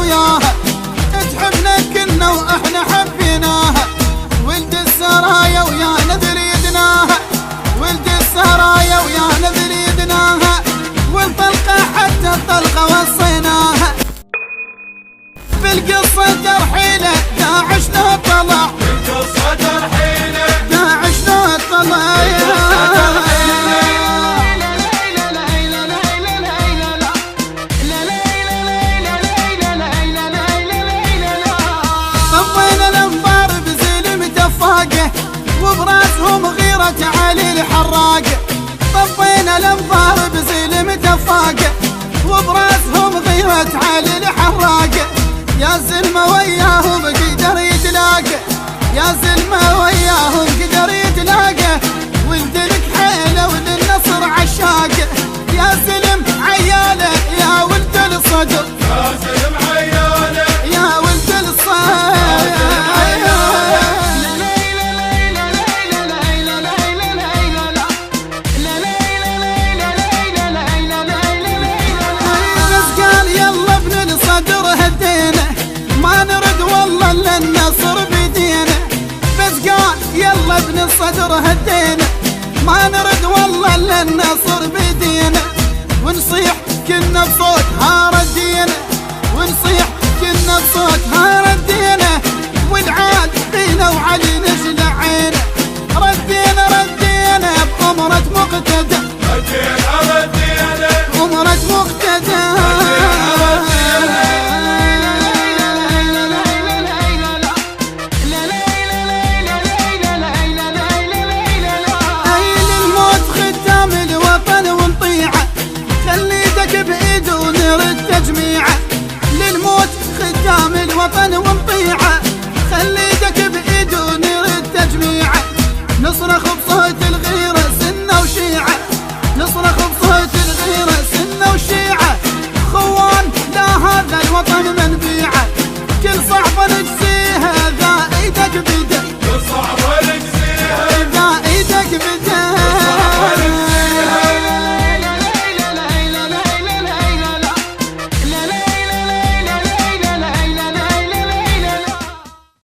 وياها، تحبنا كنا واحنا حبيناها. ولد السرايا ويا نذر يدناها، ولد السرايا ويا نذر يدناها. والطلقة حتى الطلقة وصيناها. بالقصة ترحيله داعش له طلع، بالقصة ترحيله داعش له طلع. طفينا الانظار بزلم تفاقه وبراسهم غيرة علي الحراقه. طفينا الانظار بزلم تفاقه وبراسهم غيرة علي الحراقه. يا زلمة وياهم قدر يتلاقى، يا زلمة وياهم قدر يتلاقى. ولد الكحيلة وللنصر عشاقه، يا زلم عياله يا ولد الصدر، يا زلم عياله يا ولد الصدر. بس قال يلا ابن الصدر هدينا، ما نرد والله الا النصر بدينا. بس قال يلا ابن الصدر هدينا، ما نرد والله الا النصر بدينا. ونصيح كنا بصوت ها ردينا، ونصيح كنا بصوت ها ردينا. والعاد فينا وعلي نجلع عينا، ردينا ردينا بأمرة مقتدى، ردينا ردينا أمرة مقتدى. بإيد ونرد تجميعه، للموت خدام الوطن